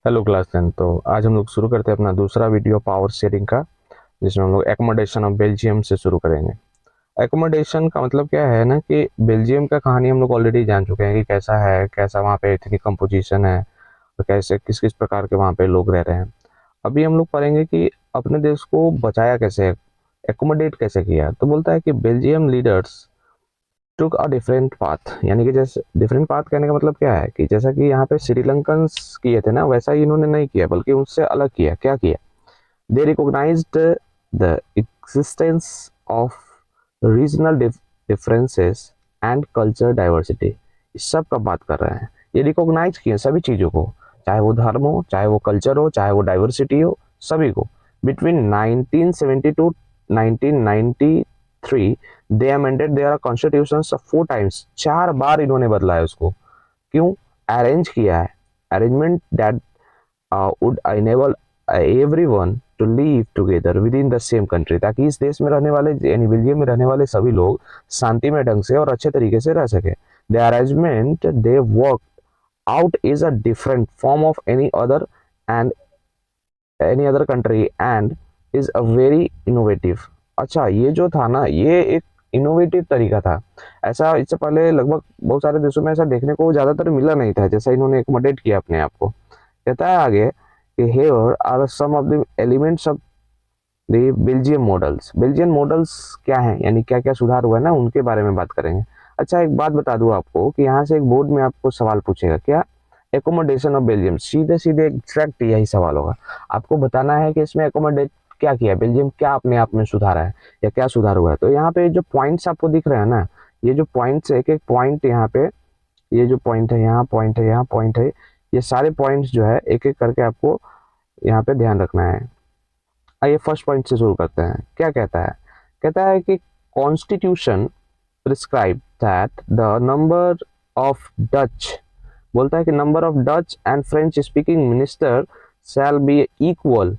Hello class 10। तो आज हम लोग शुरू करते हैं अपना दूसरा वीडियो पावर शेयरिंग का, जिसमें हम लोग एकोमोडेशन ऑफ बेल्जियम से शुरू करेंगे। एकोमोडेशन का मतलब क्या है ना कि बेल्जियम का कहानी हम लोग ऑलरेडी जान चुके हैं कि कैसा है, कैसा वहाँ पे एथनिक कंपोजिशन है और कैसे किस किस प्रकार के वहाँ पे लोग रह रहे हैं। अभी हम लोग पढ़ेंगे कि अपने देश को बचाया कैसे, एकोमोडेट कैसे किया। तो बोलता है कि Belgium leaders took a different path, यानी कि जैसे डिफरेंट पाथ कहने का मतलब क्या है कि जैसा कि यहाँ पे श्रीलंकन्स किए थे ना, वैसा ही इन्होंने नहीं किया, बल्कि उससे अलग किया। क्या किया? They recognised the existence of regional differences and culture diversity. इस सब का बात कर रहे हैं। ये रिकॉग्नाइज किए सभी चीज़ों को, चाहे वो धर्म हो, चाहे वो कल्चर हो, चाहे वो डाइवर्सिटी हो, सभी को। Between 1970 to 1993 they amended their constitution 4 times. 4 बार इन्होंने बदला है उसको। क्यों? अरेंज किया है। Arrangement that would enable everyone to live together within the same country, ताकि इस देश में रहने वाले यानी बेल्जियम में रहने वाले सभी लोग शांति में ढंग से और अच्छे तरीके से रह सके। The arrangement they work out is a different form of any other country and is a very innovative. अच्छा, ये जो था ना, ये एक इनोवेटिव तरीका था। ऐसा इससे पहले लगभग बहुत सारे देशों में ऐसा देखने को ज़्यादातर मिला नहीं था, जैसा इन्होंने एकमोडेट किया अपने आप को। कहता है आगे कि here are some of the elements of the Belgium models. Belgian models क्या हैं, यानी क्या क्या सुधार हुआ है ना, उनके बारे में बात करेंगे। अच्छा, एक बात बता दूं आपको कि यहाँ से एक बोर्ड में आपको सवाल पूछेगा, क्या एकोमोडेशन ऑफ बेल्जियम, सीधे सीधे एग्जैक्ट यही सवाल होगा। आपको बताना है कि इसमें एकोमोडेट क्या किया बेल्जियम, क्या अपने आप में सुधारा है या क्या सुधार हुआ है। तो यहाँ पे जो पॉइंट्स आपको दिख रहे हैं ना, ये जो पॉइंट्स, एक एक पॉइंट यहाँ पे, ये जो पॉइंट है, यहाँ पॉइंट है, यहाँ पॉइंट है, ये सारे पॉइंट्स जो है एक एक करके आपको यहाँ पे ध्यान रखना है। आइए फर्स्ट पॉइंट से शुरू करते हैं। क्या कहता है? कहता है कि constitution prescribe that the number of Dutch, बोलता है कि number of Dutch and French speaking minister shall be equal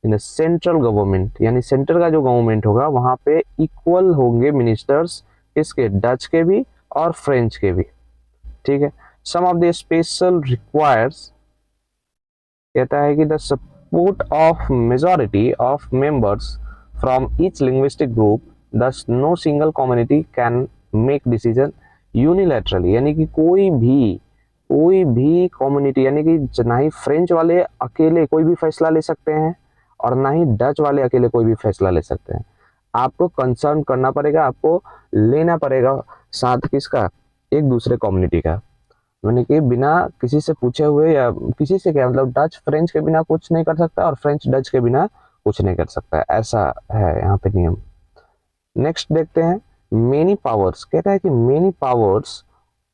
in central government, यानी सेंटर का जो गवर्नमेंट होगा वहां पे इक्वल होंगे मिनिस्टर्स, किसके? डच के भी और फ्रेंच के भी। ठीक है। Some of the special requires, कहता है कि the support of majority of members from each linguistic group, thus no single community can make decision unilaterally, यानी कि कोई भी कम्युनिटी, यानी कि ना ही फ्रेंच वाले अकेले कोई भी फैसला ले सकते हैं और ना ही डच वाले अकेले कोई भी फैसला ले सकते हैं। आपको कंसर्न करना पड़ेगा, आपको लेना पड़ेगा साथ किसका? एक दूसरे कम्युनिटी का। मैंने कि बिना किसी से पूछे हुए, या किसी से क्या मतलब, डच फ्रेंच के बिना कुछ नहीं कर सकता और फ्रेंच डच के बिना कुछ नहीं कर सकता है, ऐसा है यहाँ पे नियम। नेक्स्ट देखते हैं, मेनी पावर्स। कहता है कि many powers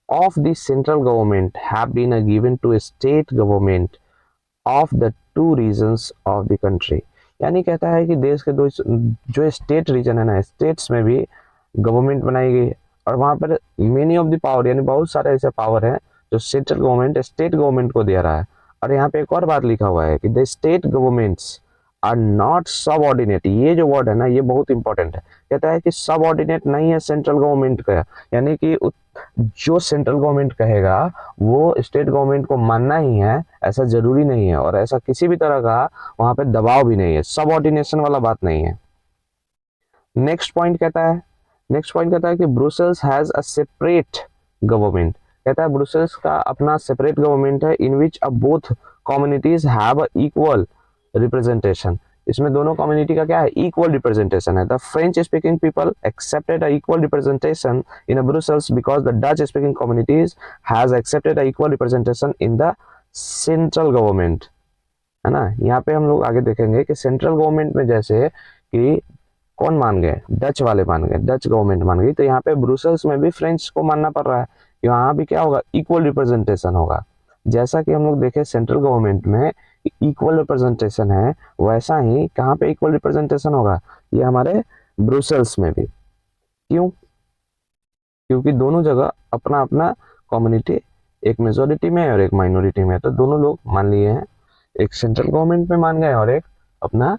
of the central government have been given to state government of the two regions of the country, यानी कहता है कि देश के दो जो स्टेट रीजन है ना, स्टेट्स में भी गवर्नमेंट बनाई गई और वहाँ पर मेनी ऑफ द पावर, यानी बहुत सारे ऐसे पावर हैं जो सेंट्रल गवर्नमेंट स्टेट गवर्नमेंट को दे रहा है। और यहाँ पे एक और बात लिखा हुआ है कि the state governments are not subordinate. ये जो वर्ड है ना, ये बहुत इंपॉर्टेंट है। कहता है कि सब ऑर्डिनेट नहीं है सेंट्रल गवर्नमेंट का, यानी कि जो सेंट्रल गवर्नमेंट कहेगा वो स्टेट गवर्नमेंट को मानना ही है, ऐसा जरूरी नहीं है, और ऐसा किसी भी तरह का वहां पे दबाव भी नहीं है, सब ऑर्डिनेशन वाला बात नहीं है। नेक्स्ट पॉइंट कहता है, नेक्स्ट पॉइंट कहता है कि Brussels has a separate government. कहता है ब्रुसेल्स का अपना सेपरेट गवर्नमेंट है, इन विच अब both communities have a equal representation. इसमें दोनों कम्युनिटी का क्या है? इक्वल रिप्रेजेंटेशन है। The French speaking people accepted a equal representation in Brussels because the Dutch speaking communities has accepted a equal representation in the central government. है ना? यहाँ पे हम लोग आगे देखेंगे कि सेंट्रल गवर्नमेंट में जैसे कि कौन मान गए? डच वाले मान गए, डच गवर्नमेंट मान गई, तो यहाँ पे ब्रुसेल्स में भी फ्रेंच को मानना पड़ रहा है। यहाँ भी क्या होगा? इक्वल रिप्रेजेंटेशन होगा। जैसा कि हम लोग देखे सेंट्रल गवर्नमेंट में इक्वल रिप्रेजेंटेशन है, वैसा ही कहाँ पे इक्वल रिप्रेजेंटेशन होगा? ये हमारे ब्रुसेल्स में भी। क्यों? क्योंकि दोनों जगह अपना अपना कम्युनिटी, एक मेजोरिटी में और एक माइनॉरिटी में, तो दोनों लोग मान लिए हैं, एक सेंट्रल गवर्नमेंट में मान गए और एक अपना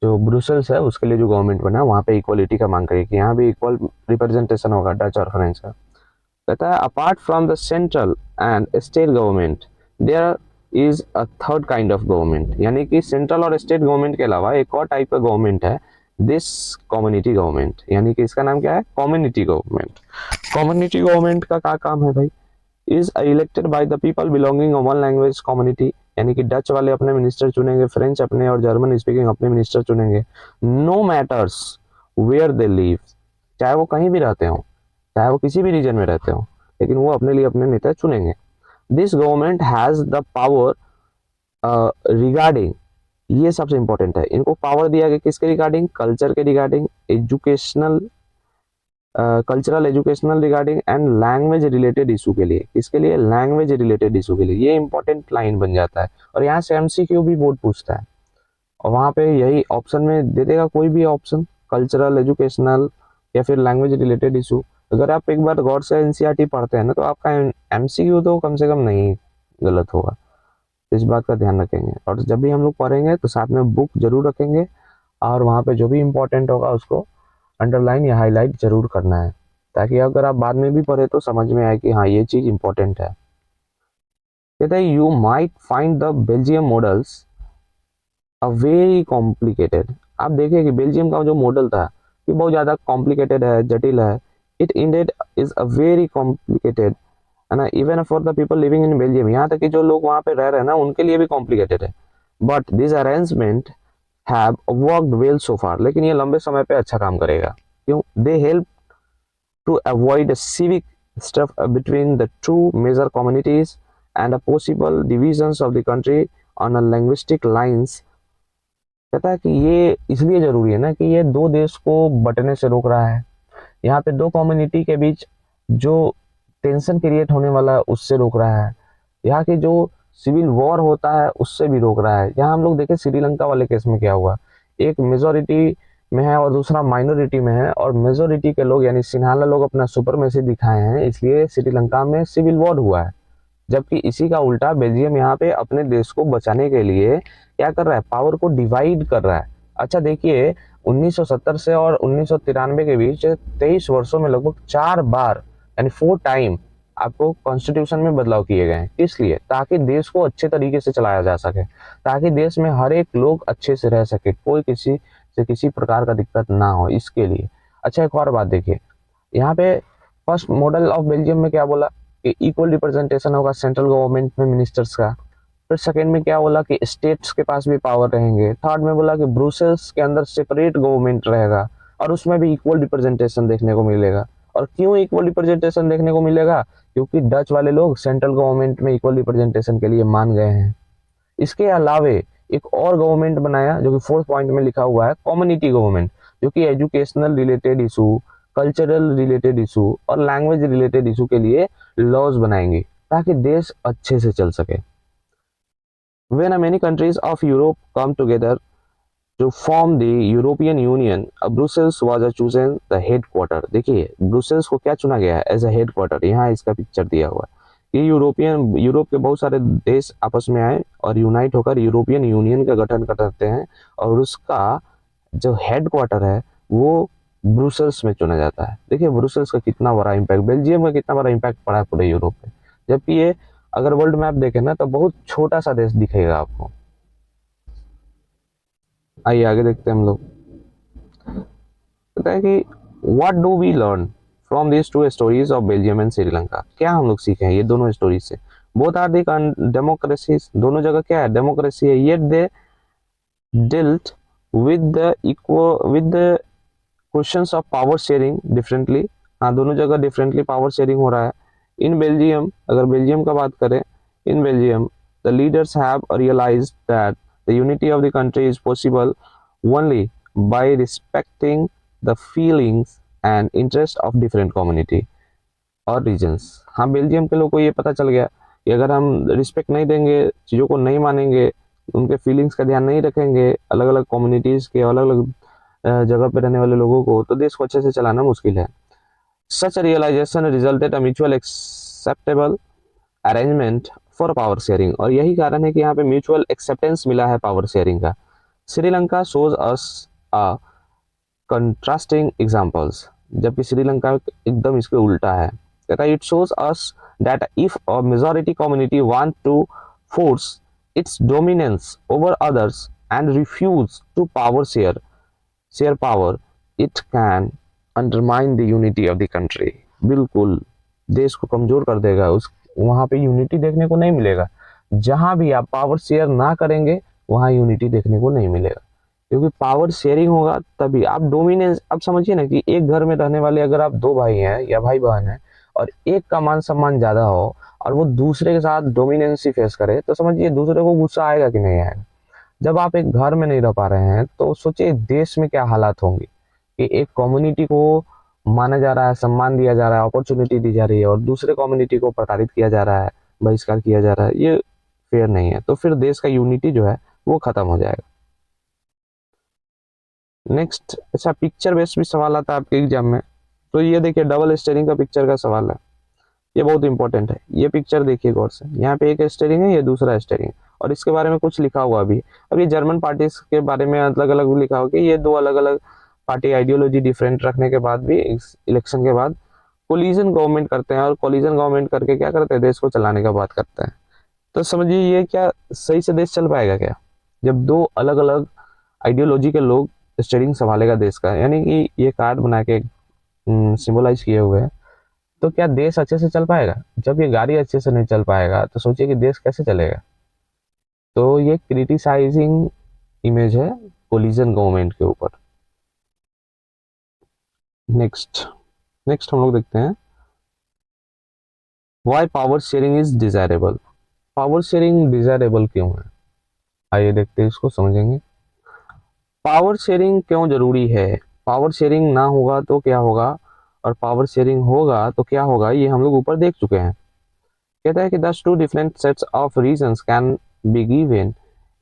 जो ब्रुसेल्स है उसके लिए जो गवर्नमेंट बना वहाँ पे इक्वलिटी का मांग करी कि यहाँ भी इक्वल रिप्रेजेंटेशन होगा डच और फ्रेंच का। कहता है apart from the central and state government there is a third kind of government, यानी कि सेंट्रल और स्टेट गवर्नमेंट के अलावा एक और टाइप का गवर्नमेंट है, दिस कम्युनिटी गवर्नमेंट, यानी कि इसका नाम क्या है, कम्युनिटी गवर्नमेंट। कम्युनिटी गवर्नमेंट का क्या काम है भाई, is elected by the people belonging one language community, यानी कि डच वाले अपने मिनिस्टर चुनेंगे, फ्रेंच अपने और जर्मन स्पीकिंग अपने मिनिस्टर चुनेंगे, no matters where they live, चाहे वो कहीं भी रहते हो, चाहे वो किसी भी रीजन में रहते हो, लेकिन वो अपने लिए अपने नेता चुनेंगे। This government has the power regarding, ये सबसे इंपॉर्टेंट है, इनको पावर दिया गया किसके रिगार्डिंग, कल्चर के regarding, educational cultural educational regarding and language related issue के लिए, किसके लिए, लैंग्वेज रिलेटेड इशू के लिए, ये इंपॉर्टेंट लाइन बन जाता है। और यहाँ से एमसीक्यू भी बोर्ड पूछता है, और वहाँ पे यही ऑप्शन में दे देगा कोई भी ऑप्शन, कल्चरल एजुकेशनल या फिर लैंग्वेज रिलेटेड इशू। अगर आप एक बार गौर से एनसीईआरटी पढ़ते हैं ना, तो आपका एमसीक्यू तो कम से कम नहीं गलत होगा, तो इस बात का ध्यान रखेंगे। और जब भी हम लोग पढ़ेंगे तो साथ में बुक जरूर रखेंगे, और वहाँ पे जो भी इंपॉर्टेंट होगा उसको अंडरलाइन या हाईलाइट जरूर करना है, ताकि अगर आप बाद में भी पढ़े तो समझ में आए कि हाँ ये चीज़ इंपॉर्टेंट है। कहते हैं you might find the Belgium models a very complicated, आप देखिए कि बेल्जियम का जो मॉडल था ये बहुत ज़्यादा कॉम्प्लिकेटेड है, जटिल है, it ended is a very complicated, है ना, even for the people living in Belgium, यहाँ तक कि जो लोग वहाँ पे रह रहे हैं ना उनके लिए भी कॉम्प्लिकेटेड है, but this arrangement have worked well so far, लेकिन ये लंबे समय पे अच्छा काम करेगा, क्यों, they help to avoid a civic strife between the two major communities and a possible divisions of the country on a linguistic lines। कहता है कि ये इसलिए जरूरी है ना कि ये दो देश को बंटने से रोक रहा है, यहाँ पे दो कम्युनिटी के बीच जो टेंशन क्रिएट होने वाला है उससे रोक रहा है, यहाँ की जो सिविल वॉर होता है उससे भी रोक रहा है। यहाँ हम लोग देखें श्रीलंका वाले केस में क्या हुआ, एक मेजोरिटी में है और दूसरा माइनॉरिटी में है, और मेजोरिटी के लोग यानी सिन्हाला लोग अपना सुपरमेसी दिखाए हैं, इसलिए श्रीलंका में सिविल वॉर हुआ है। जबकि इसी का उल्टा बेल्जियम यहाँ पे अपने देश को बचाने के लिए क्या कर रहा है, पावर को डिवाइड कर रहा है। अच्छा देखिए 1970 से और 1993 के बीच 23 वर्षों में लगभग 4 बार यानी 4 टाइम आपको कॉन्स्टिट्यूशन में बदलाव किए गए हैं, किस लिए, ताकि देश को अच्छे तरीके से चलाया जा सके, ताकि देश में हर एक लोग अच्छे से रह सके, कोई किसी से किसी प्रकार का दिक्कत ना हो, इसके लिए। अच्छा एक और बात देखिए, यहाँ पे फर्स्ट मॉडल ऑफ बेल्जियम में क्या बोला कि इक्वल रिप्रेजेंटेशन होगा सेंट्रल गवर्नमेंट में मिनिस्टर्स का, फिर सेकंड में क्या बोला कि स्टेट्स के पास भी पावर रहेंगे, थर्ड में बोला कि ब्रुसेल्स के अंदर सेपरेट गवर्नमेंट रहेगा और उसमें भी इक्वल रिप्रेजेंटेशन देखने को मिलेगा। और क्यों इक्वल रिप्रेजेंटेशन देखने को मिलेगा, क्योंकि डच वाले लोग सेंट्रल गवर्नमेंट में इक्वल रिप्रेजेंटेशन के लिए मान गए हैं। इसके अलावे एक और गवर्नमेंट बनाया जो कि फोर्थ पॉइंट में लिखा हुआ है, कम्युनिटी गवर्नमेंट, जो कि educational related issue, cultural related issue और लैंग्वेज रिलेटेड इशू के लिए लॉज बनाएंगे ताकि देश अच्छे से चल सके। When many countries of Europe come together to form the European Union, Brussels was chosen the headquarter। देखिए ब्रुसेल्स को क्या चुना गया है एज अ हेडक्वार्टर, यहाँ इसका पिक्चर दिया हुआ है। ये यूरोप के बहुत सारे देश आपस में आए और यूनाइट होकर यूरोपियन यूनियन का गठन करते हैं, और उसका जो हेडक्वार्टर है वो ब्रुसेल्स में चुना जाता है। देखिए ब्रुसेल्स का कितना बड़ा इम्पैक्ट, बेल्जियम का कितना बड़ा इम्पैक्ट पड़ा है पूरे यूरोप में, जबकि ये अगर वर्ल्ड मैप देखें ना तो बहुत छोटा सा देश दिखेगा आपको। आइए आगे देखते हैं हम लोग। कहता है कि what do we learn from this two stories of Belgium and Sri, क्या हम लोग सीखे हैं ये दोनों स्टोरीज से। बोथ आर दी डेमोक्रेसीज, दोनों जगह क्या है, डेमोक्रेसी है, yet they dealt with the questions of power sharing differently. हाँ दोनों जगह डिफरेंटली पावर शेयरिंग हो रहा है। इन बेल्जियम, अगर बेल्जियम का बात करें, in Belgium the leaders have realised that the unity of the country is possible only by respecting the feelings and interest of different community और रीजन्स। हाँ Belgium के लोग को ये पता चल गया कि अगर हम रिस्पेक्ट नहीं देंगे, चीज़ों को नहीं मानेंगे, उनके फीलिंग्स का ध्यान नहीं रखेंगे, अलग अलग कम्युनिटीज़ के अलग अलग जगह पे रहने वाले लोगों को, तो देश को अच्छे से चलाना मुश्किल है। Such realisation resulted a mutual acceptable arrangement for power sharing, और यही कारण है कि यहाँ पे म्यूचुअल एक्सेप्टेंस मिला है पावर शेयरिंग का। Sri Lanka shows us a contrasting examples, जबकि श्रीलंका एकदम इसके उल्टा है। It shows us that if a majority community want to force its dominance over others and refuse to share power, it can undermine the unity of the country. बिल्कुल देश को कमजोर कर देगा, उस वहां पे यूनिटी देखने को नहीं मिलेगा। जहां भी आप पावर शेयर ना करेंगे वहां यूनिटी देखने को नहीं मिलेगा, क्योंकि पावर शेयरिंग होगा तभी आप डोमिनेंस। अब समझिए ना कि एक घर में रहने वाले अगर आप दो भाई हैं या भाई बहन हैं और एक का मान सम्मान ज्यादा हो और वो दूसरे के साथ डोमिनेंसी फेस करे, तो समझिए दूसरे को गुस्सा आएगा कि नहीं आएगा। जब आप एक घर में नहीं रह पा रहे हैं तो सोचिए देश में क्या हालात होंगे कि एक कम्युनिटी को माना जा रहा है, सम्मान दिया जा रहा है, अपॉर्चुनिटी दी जा रही है और दूसरे कम्युनिटी को प्रताड़ित किया जा रहा है, बहिष्कार किया जा रहा है। ये फेयर नहीं है, तो फिर देश का यूनिटी जो है वो खत्म हो जाएगा। नेक्स्ट, अच्छा पिक्चर बेस्ड भी सवाल आता है आपके एग्जाम में, तो ये देखिए डबल स्टेयरिंग का पिक्चर का सवाल है, ये बहुत इंपॉर्टेंट है। ये पिक्चर देखिए गौर से, यहाँ पे एक स्टेयरिंग है, ये दूसरा स्टेयरिंग है और इसके बारे में कुछ लिखा हुआ भी। अब ये जर्मन पार्टी के बारे में अलग अलग लिखा हुआ कि ये दो अलग अलग पार्टी आइडियोलॉजी डिफरेंट रखने के बाद भी इलेक्शन के बाद कोलिजन गवर्नमेंट करते हैं और कोलिजन गवर्नमेंट करके क्या करते हैं, देश को चलाने का बात करते हैं। तो समझिए ये क्या सही से देश चल पाएगा क्या, जब दो अलग अलग आइडियोलॉजी के लोग स्टेयरिंग संभालेगा देश का, यानी कि ये कार्ड बना के सिंबलाइज किए हुए हैं। तो क्या देश अच्छे से चल पाएगा? जब ये गाड़ी अच्छे से नहीं चल पाएगा तो सोचिए कि देश कैसे चलेगा। तो ये क्रिटिसाइजिंग इमेज है कोलिजन गवर्नमेंट के ऊपर। नेक्स्ट नेक्स्ट हम लोग देखते हैं why power sharing is desirable. Power sharing desirable क्यों है, आइए देखते हैं, इसको समझेंगे। पावर शेयरिंग क्यों जरूरी है, पावर शेयरिंग ना होगा तो क्या होगा और पावर शेयरिंग होगा तो क्या होगा, ये हम लोग ऊपर देख चुके हैं। कहता है कि these two different sets of reasons can be given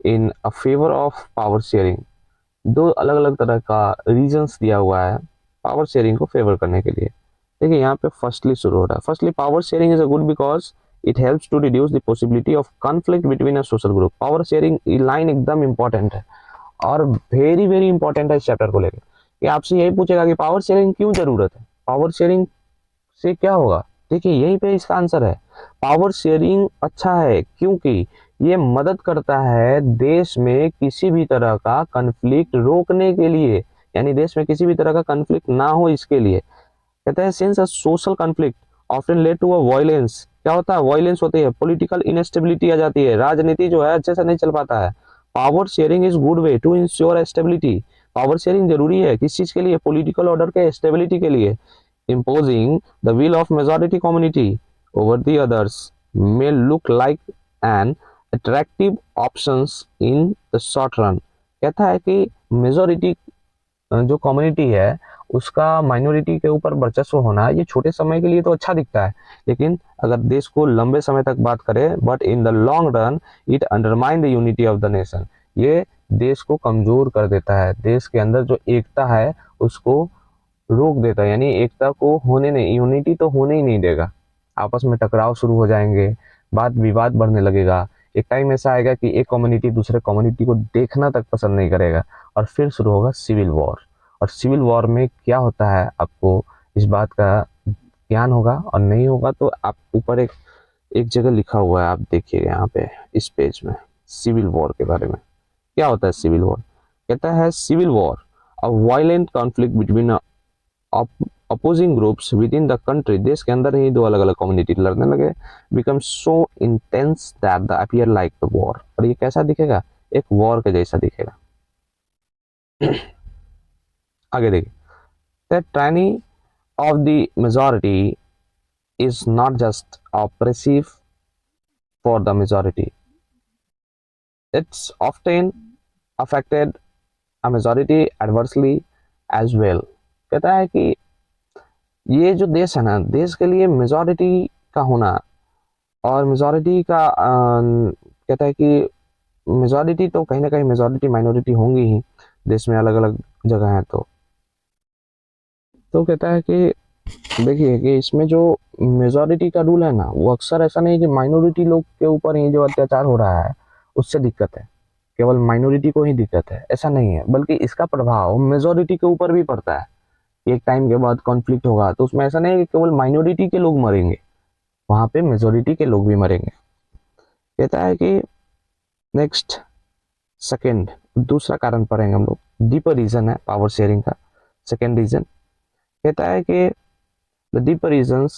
in a favour of power sharing. दो अलग अलग तरह का रीजंस दिया हुआ है पावर शेयरिंग को फेवर करने के लिए। देखिए यहाँ पे फर्स्टली शुरू हो रहा है। Firstly power sharing is a good because it helps to reduce the possibility of conflict between a social group. Power sharing line एकदम इंपॉर्टेंट है और वेरी वेरी इंपॉर्टेंट है इस चैप्टर को लेकर। कि आपसे यही पूछेगा कि पावर शेयरिंग क्यों जरूरत है, पावर शेयरिंग से क्या होगा। देखिए यहीं पे इसका आंसर है। पावर शेयरिंग अच्छा है क्योंकि ये मदद करता है देश में किसी भी तरह का कन्फ्लिक्ट रोकने के लिए, यानी देश में किसी भी तरह का कन्फ्लिक्ट ना हो इसके लिए। कहते हैं since a social conflict often led to a violence, क्या होता है, वायलेंस होती है, पॉलिटिकल इनस्टेबिलिटी आ जाती है, राजनीति जो है अच्छे से नहीं चल पाता है। Power sharing is good way to ensure stability. Power sharing जरूरी है किस चीज के लिए, पॉलिटिकल ऑर्डर के स्टेबिलिटी के लिए। imposing the will of majority community over the others may look like an attractive options in the short run। कहता है कि मेजोरिटी जो कम्युनिटी है उसका माइनॉरिटी के ऊपर वर्चस्व होना ये छोटे समय के लिए तो अच्छा दिखता है, लेकिन अगर देश को लंबे समय तक बात करें, but in the long run it undermine the unity of the nation. ये देश को कमजोर कर देता है, देश के अंदर जो एकता है उसको रोक देता है, यानी एकता को होने नहीं, यूनिटी तो होने ही नहीं देगा। आपस में टकराव शुरू हो जाएंगे, बात विवाद बढ़ने लगेगा। एक टाइम ऐसा आएगा कि एक कम्युनिटी दूसरे कम्युनिटी को देखना तक पसंद नहीं करेगा और फिर शुरू होगा सिविल वॉर। और सिविल वॉर में क्या होता है आपको इस बात का ज्ञान होगा, और नहीं होगा तो आप ऊपर एक एक जगह लिखा हुआ है, आप देखिएगा यहाँ पे इस पेज में सिविल वॉर के बारे में। क्या होता है सिविल वॉर? कहता है civil war a violent conflict between opposing groups within the country. देश के अंदर ही दो अलग अलग कम्युनिटी लड़ने लगे, become so intense that the appear like the war. और ये कैसा दिखेगा, एक वॉर के जैसा दिखेगा। आगे देखिए, the tiny of the majority is not just oppressive for the majority, it's often affected a majority adversely as well। कहता है कि ये जो देश है ना, देश के लिए मेजॉरिटी का होना और मेजॉरिटी का कहता है कि मेजॉरिटी तो कहीं ना कहीं मेजॉरिटी माइनॉरिटी होंगी ही, देश में अलग अलग जगह है। तो कहता है कि देखिए कि इसमें जो मेजॉरिटी का रूल है ना, वो अक्सर ऐसा नहीं कि माइनॉरिटी लोग के ऊपर ही जो अत्याचार हो रहा है उससे दिक्कत है, केवल माइनॉरिटी को ही दिक्कत है, ऐसा नहीं है, बल्कि इसका प्रभाव मेजॉरिटी के ऊपर भी पड़ता है। एक टाइम के बाद कॉन्फ्लिक्ट होगा तो उसमें ऐसा नहीं है कि केवल माइनॉरिटी के लोग मरेंगे, वहां पे मेजॉरिटी के लोग भी मरेंगे। कहता है कि नेक्स्ट सेकेंड, दूसरा कारण पढ़ेंगे हम लोग, डीपर रीजन है पावर शेयरिंग का। सेकेंड रीजन कहता है कि the deeper reasons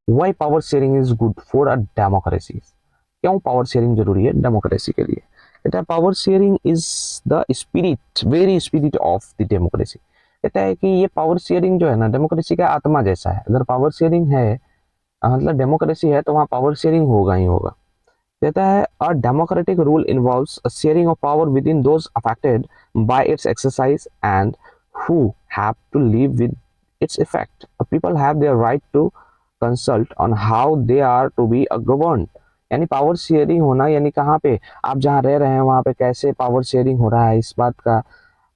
why power sharing is good for a democracy. क्यों पावर शेयरिंग जरूरी है डेमोक्रेसी के लिए? कहता है power sharing is the spirit, very spirit of the democracy. कहता है कि ये पावर शेयरिंग जो है ना डेमोक्रेसी का आत्मा जैसा है। अगर पावर शेयरिंग है मतलब डेमोक्रेसी है तो वहाँ पावर शेयरिंग होगा ही होगा। कहता है a democratic rule involves a sharing of power with in those affected by its exercise and who have to live with its effect. People have their right to consult on how they are to be governed. यानी power sharing होना यानी कहाँ पे आप जहाँ रह रहे हैं वहाँ पे कैसे पावर शेयरिंग हो रहा है, इस बात का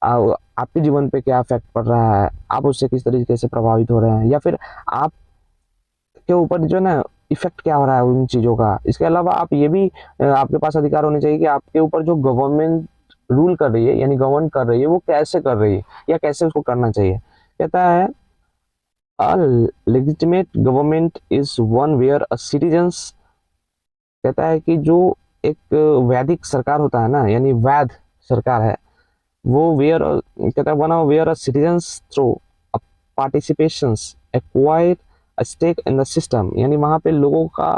आपके जीवन पे क्या इफेक्ट पड़ रहा है, आप उससे किस तरीके से प्रभावित हो रहे हैं, या फिर आप के ऊपर जो ना इफेक्ट क्या हो रहा है उन चीज़ों का। इसके अलावा आप ये भी आपके पास अधिकार होने चाहिए कि आपके ऊपर जो गवर्नमेंट रूल कर रही है यानी गवर्न कर रही है वो कैसे कर रही है या कैसे उसको करना चाहिए। कहता है a legitimate government is one where a citizens. कहता है कि जो एक वैदिक सरकार होता है ना यानी वैध सरकार है वो वेयर कहता है one where a citizens through participations acquire a stake in the system. यानी वहाँ पे लोगों का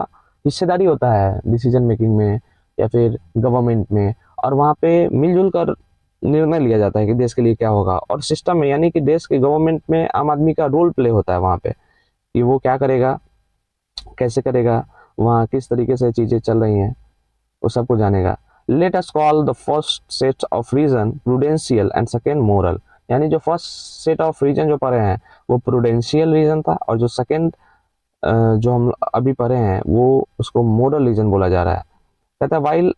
हिस्सेदारी होता है डिसीजन मेकिंग में या फिर गवर्नमेंट में, और वहाँ पे मिलजुल कर निर्णय लिया जाता है कि देश के लिए क्या होगा। और सिस्टम में यानी कि देश के गवर्नमेंट में आम आदमी का रोल प्ले होता है वहाँ पे कि वो क्या करेगा, कैसे करेगा, वहाँ किस तरीके से चीज़ें चल रही हैं वो सबको जानेगा। Let us call the first set of reason prudential and second moral. यानी जो फर्स्ट सेट ऑफ रीजन जो पढ़े हैं वो प्रूडेंशियल रीजन था, और जो सेकेंड जो हम अभी पढ़े हैं वो उसको मोरल रीजन बोला जा रहा है। कहता है while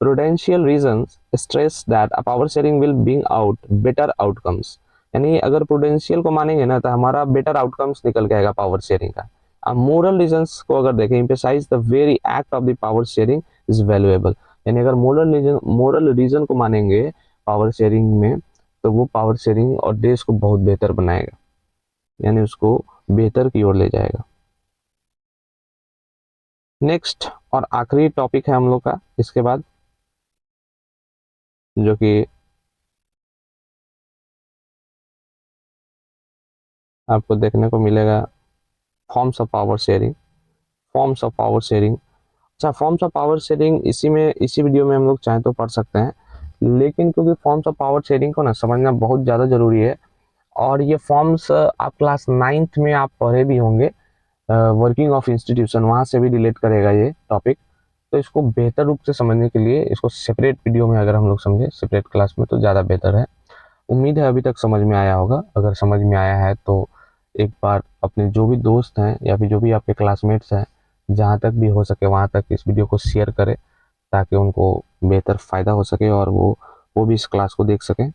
prudential reasons stress that a power sharing will bring out better outcomes। यानी अगर प्रूडेंशियल को मानेंगे ना तो हमारा बेटर आउटकम्स निकल के आएगा पावर शेयरिंग का। अब मोरल रीजंस को अगर देखें emphasise the very act of the power sharing is valuable. यानी अगर मोरल रीजन को मानेंगे पावर शेयरिंग में तो वो पावर शेयरिंग और देश को बहुत बेहतर बनाएगा, यानी उसको बेहतर की ओर ले जाएगा। नेक्स्ट और आखिरी टॉपिक है हम लोग का इसके बाद, जो कि आपको देखने को मिलेगा forms of power sharing. Forms of power sharing, अच्छा फॉर्म्स ऑफ पावर शेयरिंग इसी वीडियो में हम लोग चाहें तो पढ़ सकते हैं, लेकिन क्योंकि फॉर्म्स ऑफ पावर शेयरिंग को ना समझना बहुत ज़्यादा ज़रूरी है और ये फॉर्म्स आप क्लास 9th में आप पढ़े भी होंगे, वर्किंग ऑफ इंस्टीट्यूशन वहाँ से भी रिलेट करेगा ये टॉपिक। तो इसको बेहतर रूप से समझने के लिए इसको सेपरेट वीडियो में अगर हम लोग समझें सेपरेट क्लास में तो ज़्यादा बेहतर है। उम्मीद है अभी तक समझ में आया होगा। अगर समझ में आया है तो एक बार अपने जो भी दोस्त हैं या फिर जो भी आपके क्लासमेट्स हैं जहाँ तक भी हो सके वहाँ तक इस वीडियो को शेयर करें ताकि उनको बेहतर फ़ायदा हो सके और वो भी इस क्लास को देख सकें।